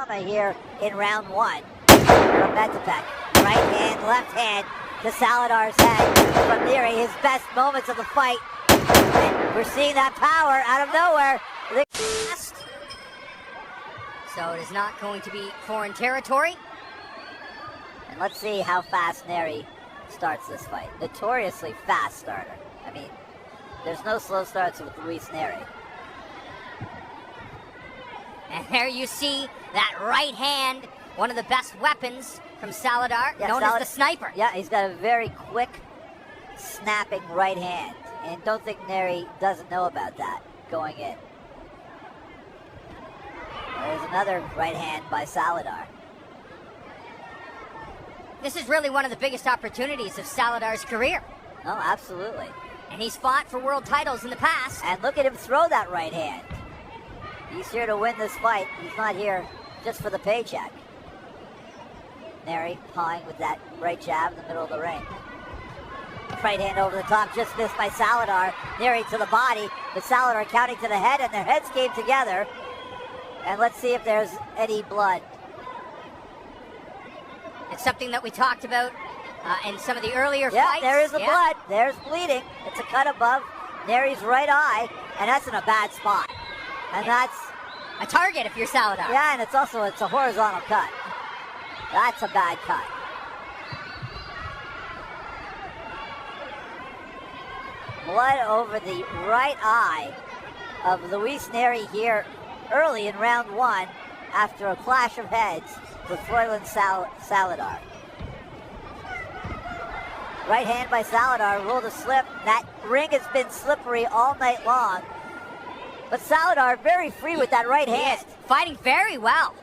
drama here in round one from Metapec. Right hand, left hand to Saladar's head from Nery, his best moments of the fight. And we're seeing that power out of nowhere. So it is not going to be foreign territory. And let's see how fast Nery starts this fight. Notoriously fast starter. I mean, there's no slow starts with Luis Nery. And there you see that right hand, one of the best weapons from Saladar, known as the sniper. Yeah, he's got a very quick, snapping right hand. And don't think Nery doesn't know about that going in. There's another right hand by Saladar. This is really one of the biggest opportunities of Saladar's career. Oh, absolutely. And he's fought for world titles in the past. And look at him throw that right hand. He's here to win this fight. He's not here just for the paycheck. Nery pawing with that right jab in the middle of the ring. Right hand over the top, just missed by Saladar. Nery to the body, but Saladar counting to the head, and their heads came together. And let's see if there's any blood. It's something that we talked about in some of the earlier yeah, fights. There is the blood. There's bleeding. It's a cut above Nery's right eye, and that's in a bad spot. And that's a target if you're Saladar. Yeah, and it's a horizontal cut. That's a bad cut. Blood over the right eye of Luis Nery here early in round one after a clash of heads with Froylan Saladar. Right hand by Saladar, ruled a slip. That ring has been slippery all night long. But Saladar very free with that right hand. He is fighting very well.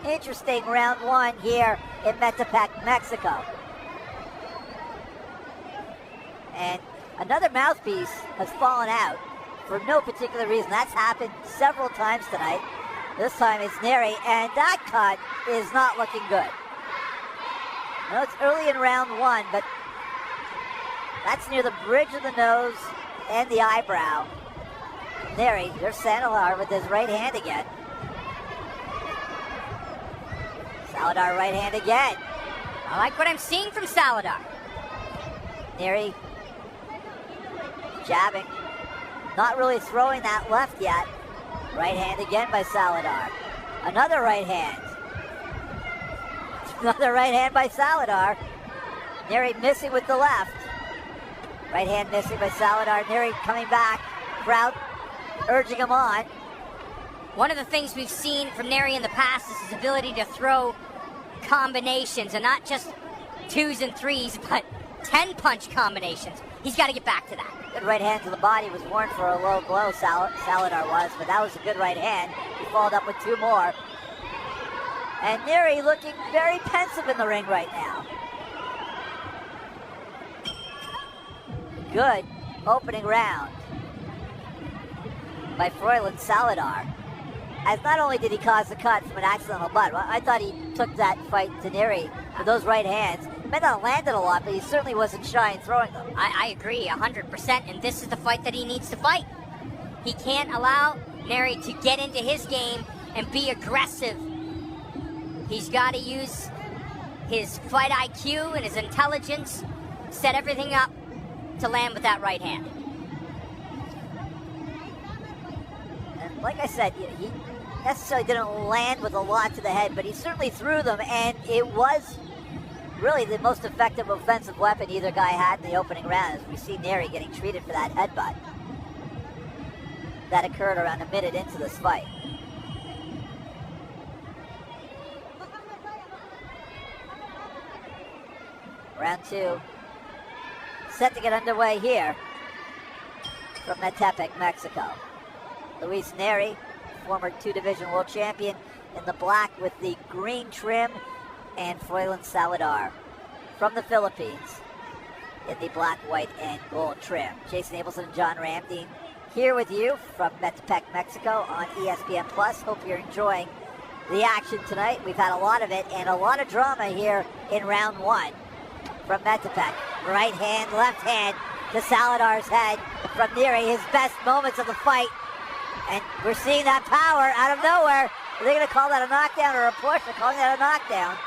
Interesting round one here in Metapec, Mexico. And another mouthpiece has fallen out for no particular reason. That's happened several times tonight. This time it's Nery, and that cut is not looking good. I know it's early in round one, but that's near the bridge of the nose and the eyebrow. Nery, there's Saladar with his right hand again. Saladar right hand again. I like what I'm seeing from Saladar. Nery jabbing. Not really throwing that left yet. Right hand again by Saladar. Another right hand. Another right hand by Saladar. Nery missing with the left. Right hand missing by Saladar. Nery coming back. Crowd urging him on. One of the things we've seen from Nery in the past is his ability to throw combinations, and not just 2s and 3s, but 10-punch combinations. He's got to get back to that. Good right hand to the body was warned for a low blow, Saladar was, but that was a good right hand. He followed up with 2 more. And Nery looking very pensive in the ring right now. Good opening round by Froylan Saladar. As not only did he cause the cut from an accidental butt, I thought he took that fight to Nery with those right hands. May not have landed a lot, but he certainly wasn't shy in throwing them. I agree 100%, and this is the fight that he needs to fight. He can't allow Nery to get into his game and be aggressive. He's got to use his fight IQ and his intelligence, set everything up to land with that right hand. And like I said, he necessarily didn't land with a lot to the head, but he certainly threw them, and it was really the most effective offensive weapon either guy had in the opening round, as we see Nery getting treated for that headbutt. That occurred around a minute into this fight. Round 2 set to get underway here from Metapec, Mexico. Luis Nery, former 2-division world champion, in the black with the green trim, and Froylan Saladar from the Philippines in the black, white, and gold trim. Jason Abelson and John Ramdeen here with you from Metapec, Mexico on ESPN+. Hope you're enjoying the action tonight. We've had a lot of it and a lot of drama here in round 1 from Metapec. Right hand, left hand to Saladar's head from Nery, his best moments of the fight. And We're seeing that power out of nowhere. Are they going to call that a knockdown or a push? They're calling that a knockdown.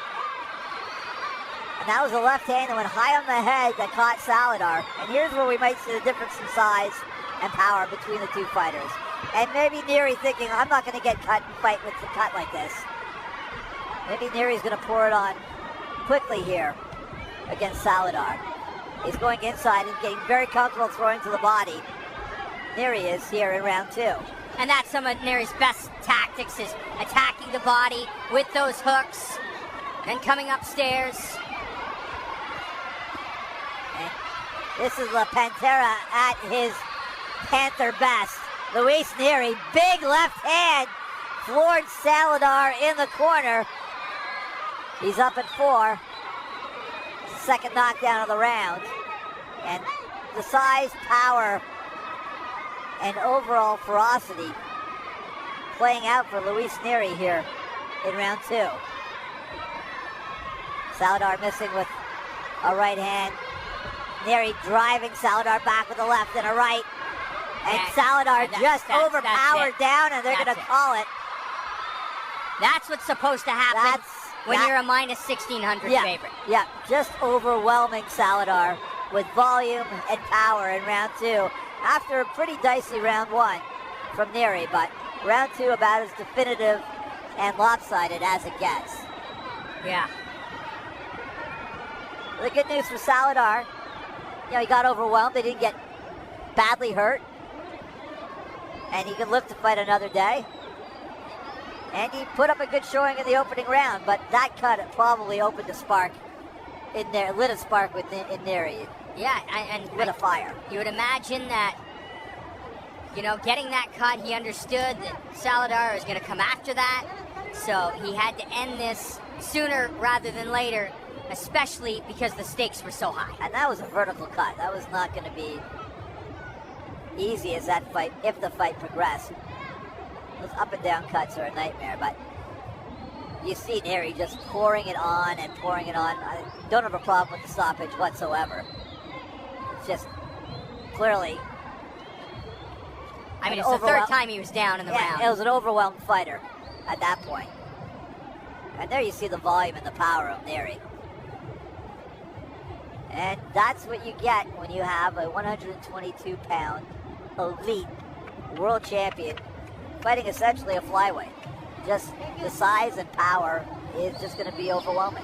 And that was a left hand that went high on the head that caught Saladar. And here's where we might see the difference in size and power between the two fighters. And maybe Nery thinking, I'm not going to get cut and fight with the cut like this. Maybe Nery's going to pour it on quickly here against Saladar. He's going inside and getting very comfortable throwing to the body. Nery is here in round 2. And that's some of Nery's best tactics, is attacking the body with those hooks and coming upstairs. And this is La Pantera at his Panther best. Luis Nery, big left hand, floored Saladar in the corner. He's up at 4. Second knockdown of the round. And the size, power, and overall ferocity playing out for Luis Nery here in round 2. Saladar missing with a right hand. Nery driving Saladar back with a left and a right. And Saladar just overpowered down, and they're going to call it. That's what's supposed to happen when you're a minus 1,600 favorite. Yeah, just overwhelming Saladar with volume and power in round 2 after a pretty dicey round 1 from Nery, but round 2 about as definitive and lopsided as it gets. Yeah. The good news for Saladar, he got overwhelmed. They didn't get badly hurt. And he can live to fight another day. And he put up a good showing in the opening round, but that cut probably opened a spark in there, lit a spark in Nery. Yeah, and lit a fire. You would imagine that, getting that cut, he understood that Saladar was going to come after that. So he had to end this sooner rather than later, especially because the stakes were so high. And that was a vertical cut. That was not going to be easy as that fight, if the fight progressed. Those up and down cuts are a nightmare, but you see Nery just pouring it on and pouring it on. I don't have a problem with the stoppage whatsoever. It's just clearly... I mean, it's the third time he was down in the round. It was an overwhelmed fighter at that point. And there you see the volume and the power of Nery. And that's what you get when you have a 122-pound elite world champion fighting essentially a flyweight. Just the size and power is just going to be overwhelming.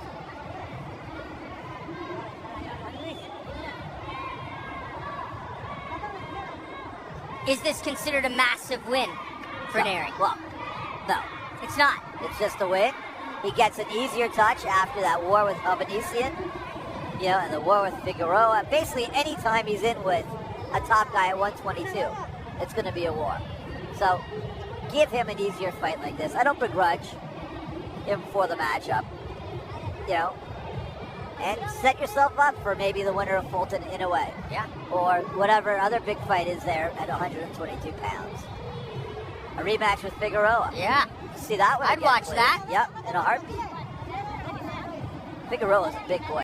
Is this considered a massive win for Nery? Well, no. It's not. It's just a win. He gets an easier touch after that war with Albanesian, and the war with Figueroa. Basically, anytime he's in with a top guy at 122, it's going to be a war. So, give him an easier fight like this. I don't begrudge him for the matchup, and set yourself up for maybe the winner of Fulton in a way. Yeah. Or whatever other big fight is there at 122 pounds. A rematch with Figueroa. Yeah. See that one? I'd watch that. Yep, in a heartbeat. Figueroa's a big boy.